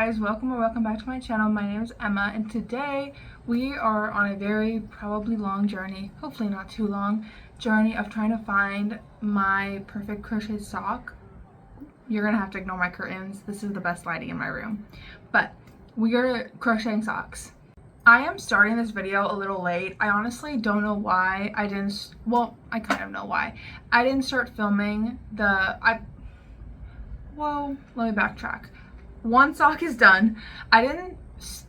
guys, welcome or welcome back to my channel. My name is Emma and today we are on a very probably long journey, hopefully not too long, journey of trying to find my perfect crochet sock. You're gonna have to ignore my curtains. This is the best lighting in my room. But we are crocheting socks. I am starting this video a little late. I honestly don't know why I didn't, well, I kind of know why. I didn't start filming let me backtrack. One sock is done. I didn't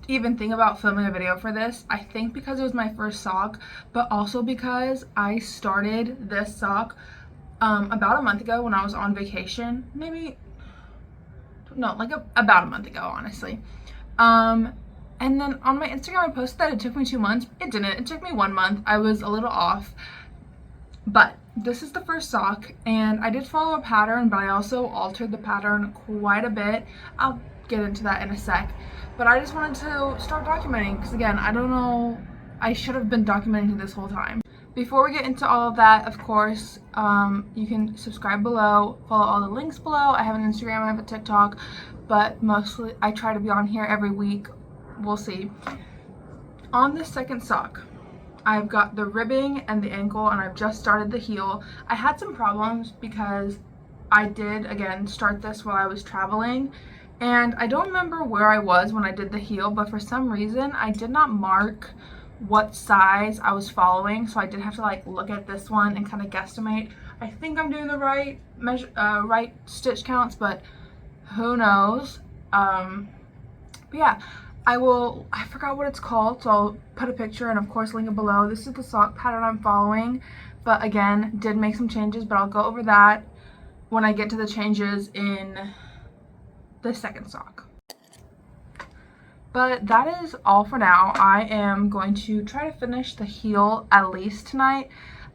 even think about filming a video for this. I think because it was my first sock, but also because I started this sock about a month ago when I was on vacation. About a month ago, honestly. And then on my Instagram I posted that it took me 2 months. It didn't. It took me 1 month. I was a little off. But this is the first sock, and I did follow a pattern, but I also altered the pattern quite a bit. I'll get into that in a sec. But I just wanted to start documenting because, again, I don't know, I should have been documenting this whole time. Before we get into all of that, of course, you can subscribe below, follow all the links below. I have an Instagram, I have a TikTok, but mostly I try to be on here every week. We'll see. On this second sock, I've got the ribbing and the ankle, and I've just started the heel. I had some problems because I did, again, start this while I was traveling, and I don't remember where I was when I did the heel, but for some reason I did not mark what size I was following, so I did have to like look at this one and kind of guesstimate. I think I'm doing the right right stitch counts, but who knows. But yeah, I forgot what it's called, so I'll put a picture and of course link it below. This is the sock pattern I'm following, but again, did make some changes, but I'll go over that when I get to the changes in the second sock. But that is all for now. I am going to try to finish the heel at least tonight.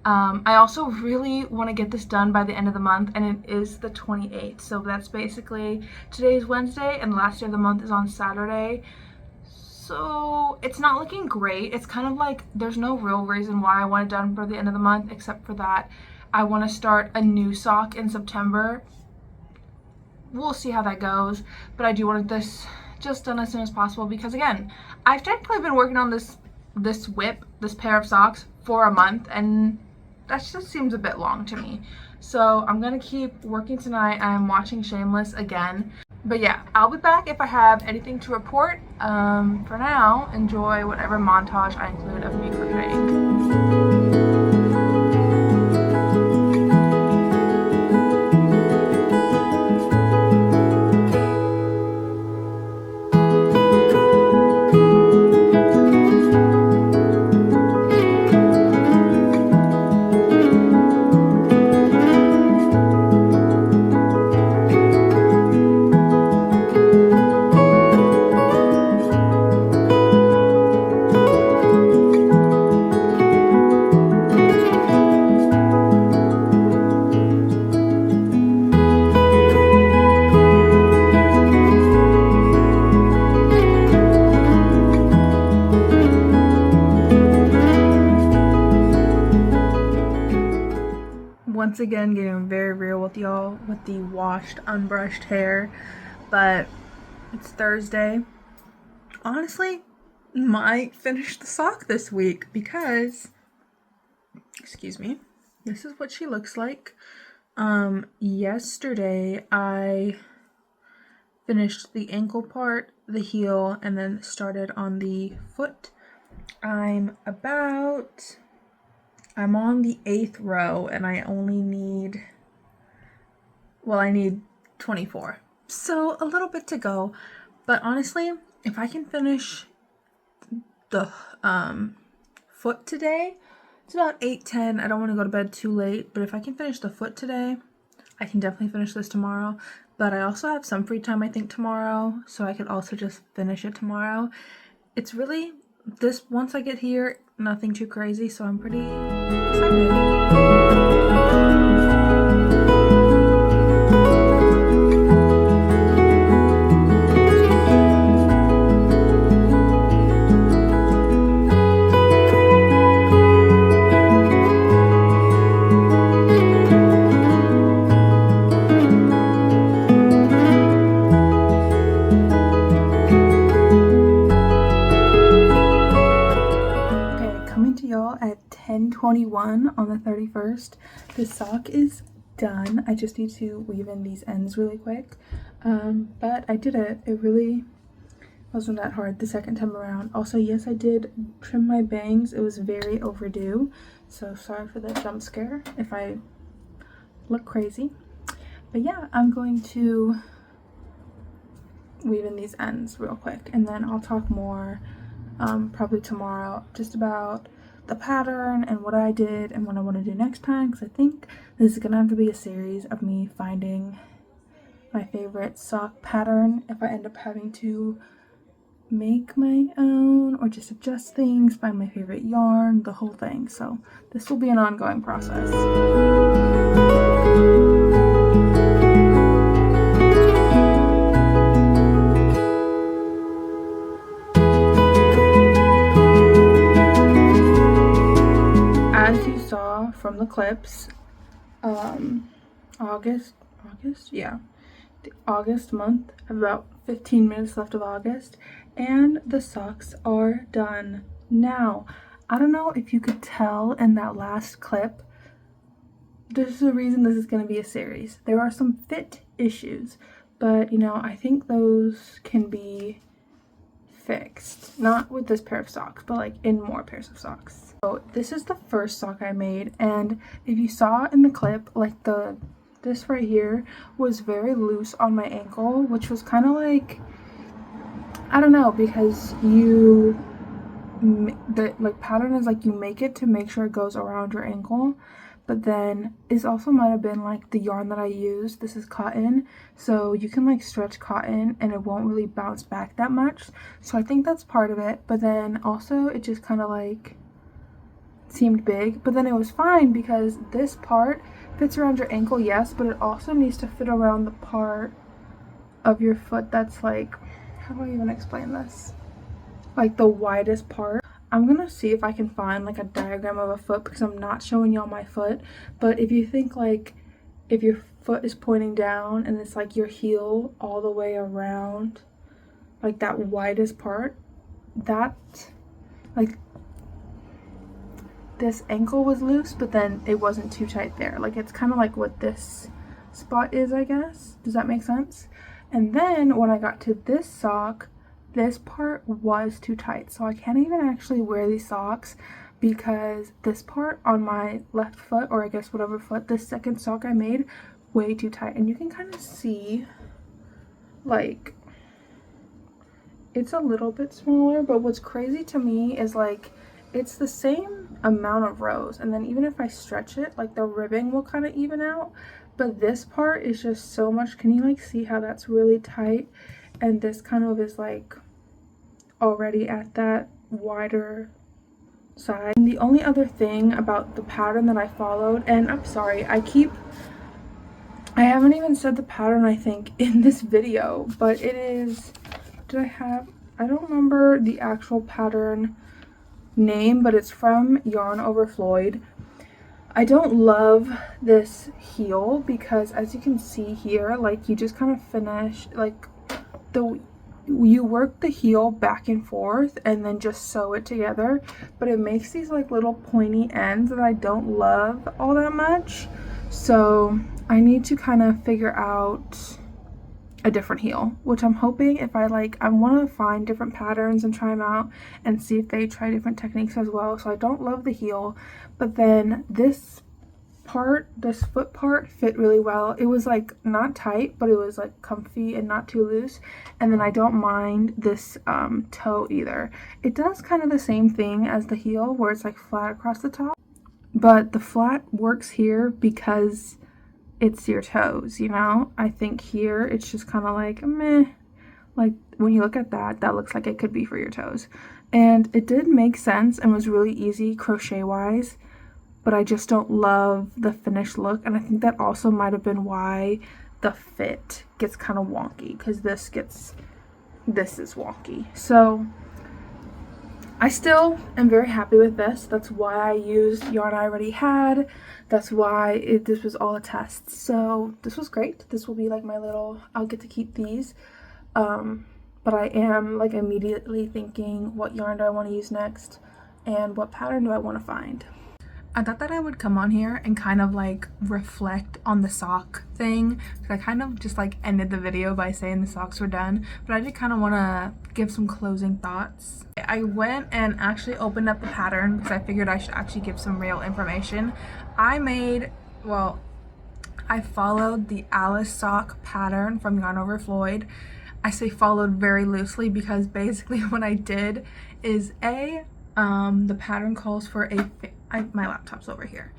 I also really want to get this done by the end of the month, and it is the 28th, so that's basically, today's Wednesday and the last day of the month is on Saturday. So it's not looking great. It's kind of like there's no real reason why I want it done for the end of the month, except for that I want to start a new sock in September. We'll see how that goes, but I do want this just done as soon as possible because, again, I've technically been working on this pair of socks for a month, and that just seems a bit long to me. So I'm gonna keep working tonight. I'm watching Shameless again. But yeah, I'll be back if I have anything to report. For now, enjoy whatever montage I include of me crocheting. Once again, getting very real with y'all with the washed, unbrushed hair, but it's Thursday. Honestly, might finish the sock this week because, excuse me, this is what she looks like. Yesterday I finished the ankle part, the heel, and then started on the foot. I'm on the 8th row, and I only need, I need 24. So a little bit to go, but honestly, if I can finish the foot today, it's about 8:10. I don't want to go to bed too late, but if I can finish the foot today, I can definitely finish this tomorrow. But I also have some free time, I think, tomorrow, so I could also just finish it tomorrow. It's really, once I get here, nothing too crazy, so I'm pretty excited. 21 on the 31st. This sock is done. I just need to weave in these ends really quick. But I did it. It really wasn't that hard the second time around. Also, yes, I did trim my bangs. It was very overdue. So sorry for the jump scare if I look crazy. But yeah, I'm going to weave in these ends real quick, and then I'll talk more probably tomorrow just about the pattern and what I did and what I want to do next time, because I think this is gonna have to be a series of me finding my favorite sock pattern if I end up having to make my own or just adjust things, find my favorite yarn, the whole thing. So this will be an ongoing process. As you saw from the clips, the August month, I have about 15 minutes left of August, and the socks are done. Now, I don't know if you could tell in that last clip, there's a reason this is going to be a series. There are some fit issues, but you know, I think those can be fixed. Not with this pair of socks, but like in more pairs of socks. So this is the first sock I made, and if you saw in the clip, like this right here was very loose on my ankle, which was kind of like, I don't know, because the like pattern is like you make it to make sure it goes around your ankle, but then it also might have been like the yarn that I used. This is cotton, so you can like stretch cotton and it won't really bounce back that much, so I think that's part of it. But then also it just kind of like seemed big, but then it was fine because this part fits around your ankle, yes, but it also needs to fit around the part of your foot that's like, how do I even explain this? Like the widest part. I'm gonna see if I can find like a diagram of a foot because I'm not showing y'all my foot, but if you think like if your foot is pointing down and it's like your heel all the way around like that widest part, that like this ankle was loose, but then it wasn't too tight there. Like it's kind of like what this spot is, I guess. Does that make sense? And then when I got to this sock, this part was too tight, so I can't even actually wear these socks because this part on my left foot, or I guess whatever foot, this second sock I made, way too tight. And you can kind of see like it's a little bit smaller, but what's crazy to me is like it's the same amount of rows, and then even if I stretch it, like the ribbing will kind of even out, but this part is just so much. Can you like see how that's really tight, and this kind of is like already at that wider side. And the only other thing about the pattern that I followed, and I'm sorry, I haven't even said the pattern I think in this video, but it is, I don't remember the actual pattern name, but it's from Yarn Over Floyd. I don't love this heel because as you can see here, like you just kind of finish like you work the heel back and forth and then just sew it together, but it makes these like little pointy ends that I don't love all that much. So I need to kind of figure out a different heel, which I'm hoping if I want to find different patterns and try them out and see if they try different techniques as well. So I don't love the heel, but then this foot part fit really well. It was like not tight, but it was like comfy and not too loose. And then I don't mind this toe either. It does kind of the same thing as the heel where it's like flat across the top, but the flat works here because it's your toes, you know? I think here it's just kind of like meh. Like when you look at that, that looks like it could be for your toes. And it did make sense and was really easy crochet wise, but I just don't love the finished look. And I think that also might have been why the fit gets kind of wonky, because this is wonky. So I still am very happy with this. That's why I used yarn I already had. That's why this was all a test. So this was great. This will be like my little, I'll get to keep these. But I am like immediately thinking, what yarn do I want to use next? And what pattern do I want to find? I thought that I would come on here and kind of like reflect on the sock thing, because I kind of just like ended the video by saying the socks were done, but I did kind of want to give some closing thoughts. I went and actually opened up the pattern because I figured I should actually give some real information. I followed the Alice sock pattern from Yarn Over Floyd. I say followed very loosely because basically what I did is the pattern calls for my laptop's over here.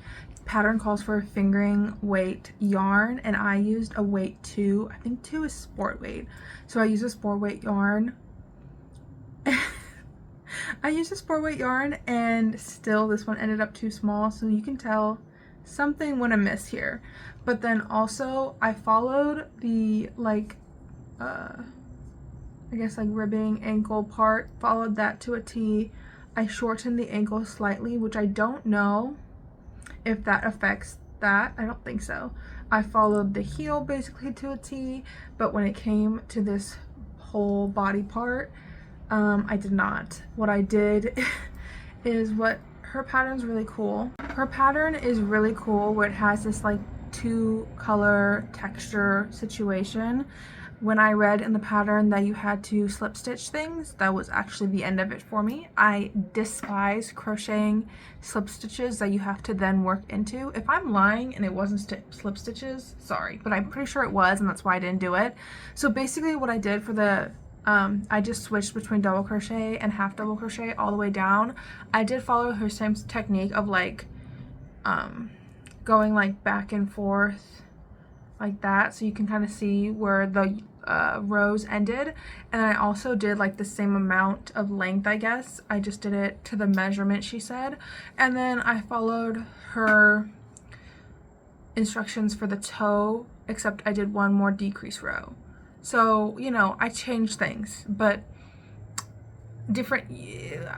Pattern calls for a fingering weight yarn, and I used a weight 2. I think 2 is sport weight. So I used a sport weight yarn. I used a sport weight yarn, and still this one ended up too small, so you can tell something went amiss here. But then also I followed the I guess like ribbing ankle part, followed that to a T. I shortened the ankle slightly, which I don't know if that affects that. I don't think so. I followed the heel basically to a T, but when it came to this whole body part, I did not. What I did is her pattern's really cool. Her pattern is really cool where it has this like 2-color texture situation. When I read in the pattern that you had to slip stitch things, that was actually the end of it for me. I despise crocheting slip stitches that you have to then work into. If I'm lying and it wasn't slip stitches, sorry, but I'm pretty sure it was, and that's why I didn't do it. So basically what I did for the I just switched between double crochet and half double crochet all the way down. I did follow her same technique of like going like back and forth like that, so you can kind of see where the rows ended. And I also did like the same amount of length, I guess. I just did it to the measurement she said, and then I followed her instructions for the toe, except I did one more decrease row. So, you know, I changed things, but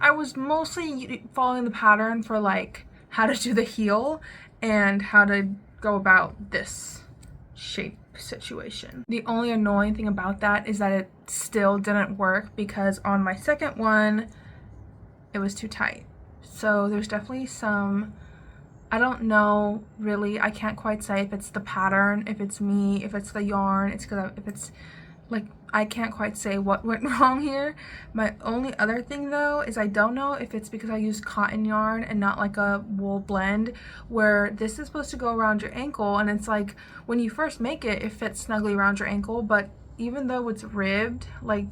I was mostly following the pattern for like how to do the heel and how to go about this shape situation. The only annoying thing about that is that it still didn't work because on my second one it was too tight. So there's definitely some, I don't know really, I can't quite say if it's the pattern, if it's me, if it's the yarn, if it's like, I can't quite say what went wrong here. My only other thing though is I don't know if it's because I used cotton yarn and not like a wool blend, where this is supposed to go around your ankle, and it's like when you first make it, it fits snugly around your ankle, but even though it's ribbed, like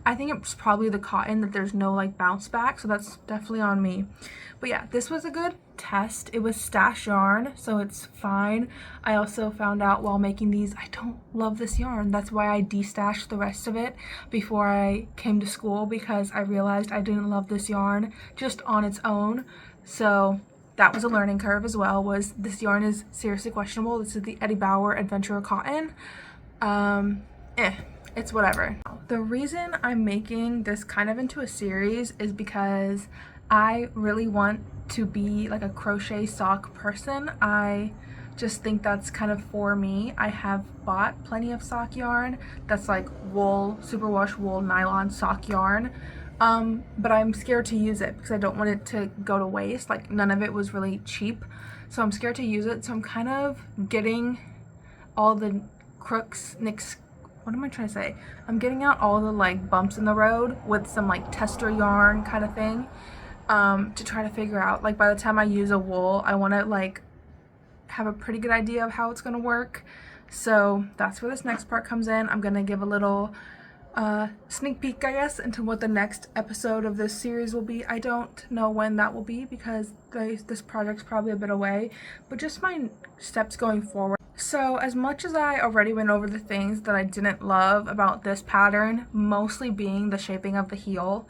I think it's probably the cotton that there's no like bounce back, so that's definitely on me. But yeah, this was a good test. It was stash yarn, so it's fine. I also found out while making these, I don't love this yarn. That's why I destashed the rest of it before I came to school, because I realized I didn't love this yarn just on its own. So that was a learning curve as well, was this yarn is seriously questionable. This is the Eddie Bauer Adventurer Cotton. It's whatever. The reason I'm making this kind of into a series is because I really want to be like a crochet sock person. I just think that's kind of for me. I have bought plenty of sock yarn that's like wool, superwash wool nylon sock yarn, but I'm scared to use it because I don't want it to go to waste. Like none of it was really cheap, so I'm scared to use it. So I'm kind of getting all the nicks, what am I trying to say? I'm getting out all the like bumps in the road with some like tester yarn kind of thing, to try to figure out, like by the time I use a wool, I want to like have a pretty good idea of how it's going to work. So that's where this next part comes in. I'm going to give a little sneak peek, I guess, into what the next episode of this series will be. I don't know when that will be because this project's probably a bit away, but just my steps going forward. So as much as I already went over the things that I didn't love about this pattern, mostly being the shaping of the heel,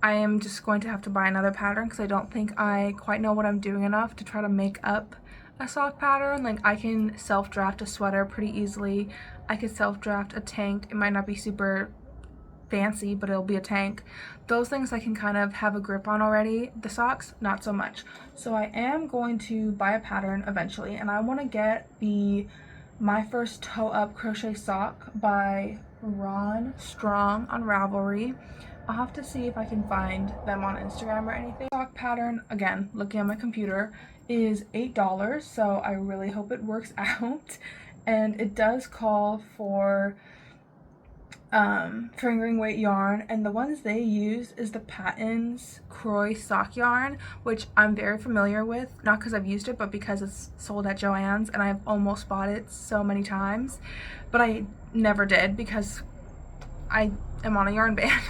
I am just going to have to buy another pattern because I don't think I quite know what I'm doing enough to try to make up a sock pattern. Like I can self-draft a sweater pretty easily. I could self-draft a tank. It might not be super fancy, but it'll be a tank. Those things I can kind of have a grip on already. The socks, not so much. So I am going to buy a pattern eventually, and I want to get the My First Toe Up Crochet Sock by Ron Strong on Ravelry. I'll have to see if I can find them on Instagram or anything. Sock pattern, again, looking at my computer, is $8, so I really hope it works out. And it does call for fingering weight yarn, and the ones they use is the Patton's Crochet sock yarn, which I'm very familiar with, not because I've used it, but because it's sold at Joann's, and I've almost bought it so many times, but I never did because I am on a yarn ban.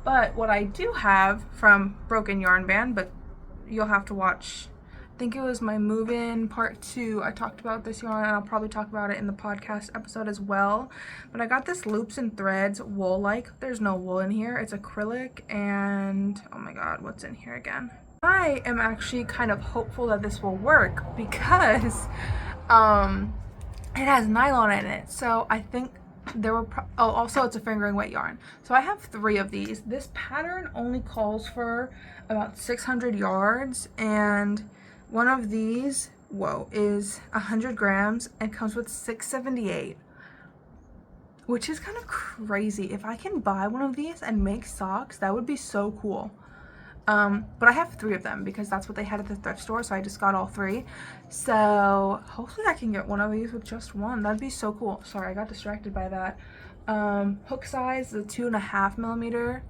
But what I do have from Broken Yarn Band, but you'll have to watch, I think it was my move-in part 2, I talked about this yarn, and I'll probably talk about it in the podcast episode as well. But I got this Loops and Threads wool-like. There's no wool in here. It's acrylic, and oh my god, what's in here again? I am actually kind of hopeful that this will work because it has nylon in it. So I think there were also it's a fingering weight yarn. So I have 3 of these. This pattern only calls for about 600 yards, and one of these, whoa, is 100 grams and comes with 678, which is kind of crazy. If I can buy one of these and make socks, that would be so cool. But I have 3 of them because that's what they had at the thrift store, so I just got all 3. So hopefully I can get one of these with just one. That'd be so cool. Sorry, I got distracted by that. Hook size, the 2.5 millimeter.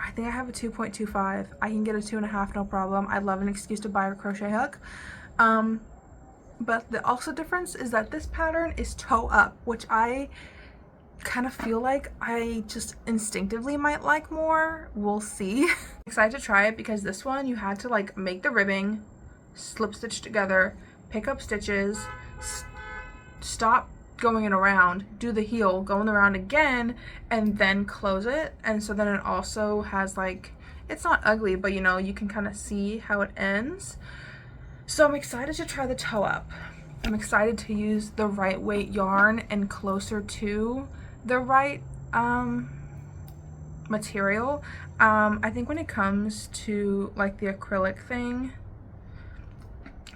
I think I have a 2.25. I can get a 2.5, no problem. I'd love an excuse to buy a crochet hook. But the also difference is that this pattern is toe up, which I kind of feel like I just instinctively might like more. We'll see. I'm excited to try it because this one you had to like make the ribbing, slip stitch together, pick up stitches, stop going it around, do the heel, going around again, and then close it. And so then it also has like, it's not ugly, but you know, you can kind of see how it ends. So I'm excited to try the toe up. I'm excited to use the right weight yarn and closer to the right material. I think when it comes to like the acrylic thing,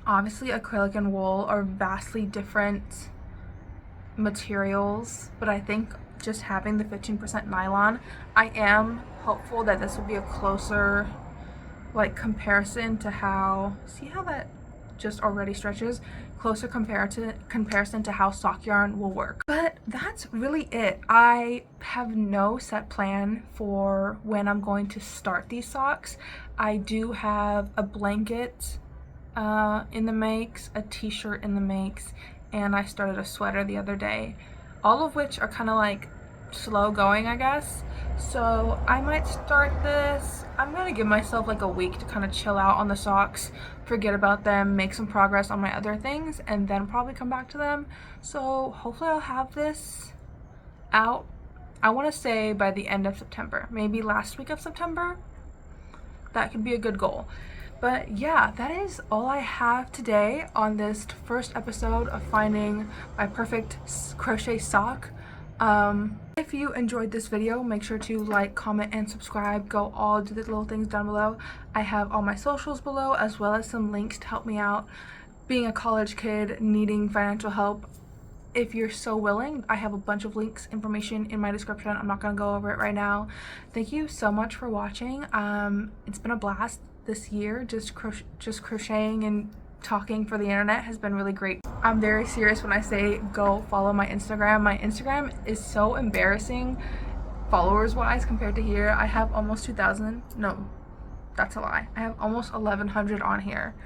obviously acrylic and wool are vastly different materials, but I think just having the 15% nylon, I am hopeful that this will be a closer like comparison to how, see how that just already stretches, closer comparison to how sock yarn will work. But that's really it. I have no set plan for when I'm going to start these socks. I do have a blanket in the makes, a t-shirt in the makes, and I started a sweater the other day, all of which are kind of like slow going, I guess. So I might start this. I'm gonna give myself like a week to kind of chill out on the socks, forget about them, make some progress on my other things, and then probably come back to them. So hopefully I'll have this out, I want to say by the end of September, maybe last week of September. That could be a good goal. But yeah, that is all I have today on this first episode of finding my perfect crochet sock. If you enjoyed this video, make sure to like, comment, and subscribe. Go all do the little things down below. I have all my socials below, as well as some links to help me out being a college kid needing financial help. If you're so willing, I have a bunch of links, information in my description. I'm not going to go over it right now. Thank you so much for watching. It's been a blast this year. Just crocheting and talking for the internet has been really great. I'm very serious when I say go follow my Instagram. My Instagram is so embarrassing followers wise compared to here. I have almost 2,000. No, that's a lie. I have almost 1,100 on here.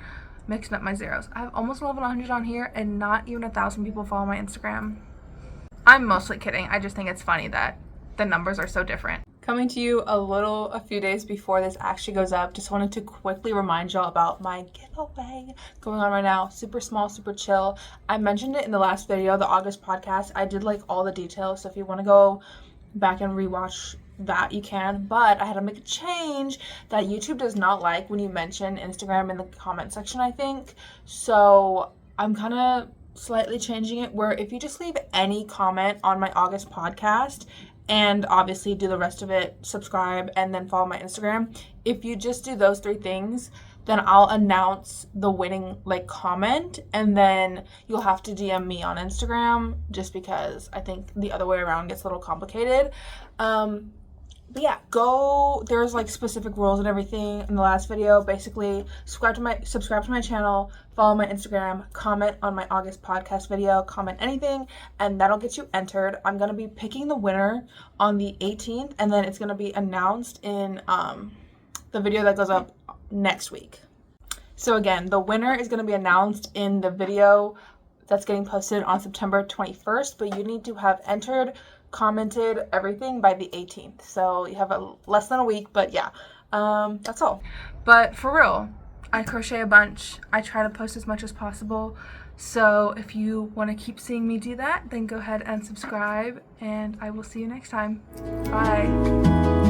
Mixing up my zeros. I have almost 1,100 on here and not even 1,000 people follow my Instagram. I'm mostly kidding. I just think it's funny that the numbers are so different. Coming to you a few days before this actually goes up, just wanted to quickly remind y'all about my giveaway going on right now. Super small, super chill. I mentioned it in the last video, the August podcast. I did like all the details, so if you want to go back and rewatch that, you can, but I had to make a change that YouTube does not like when you mention Instagram in the comment section, I think. So I'm kind of slightly changing it where if you just leave any comment on my August podcast, and obviously do the rest of it, subscribe, and then follow my Instagram. If you just do those 3 things, then I'll announce the winning like comment, and then you'll have to DM me on Instagram, just because I think the other way around gets a little complicated. But yeah, there's like specific rules and everything in the last video. Basically, subscribe to my channel, follow my Instagram, comment on my August podcast video, comment anything, and that'll get you entered. I'm going to be picking the winner on the 18th, and then it's going to be announced in the video that goes up next week. So again, the winner is going to be announced in the video that's getting posted on September 21st, but you need to have entered, commented, everything by the 18th. So you have less than a week, but yeah, that's all. But for real, I crochet a bunch. I try to post as much as possible. So if you want to keep seeing me do that, then go ahead and subscribe, and I will see you next time. Bye.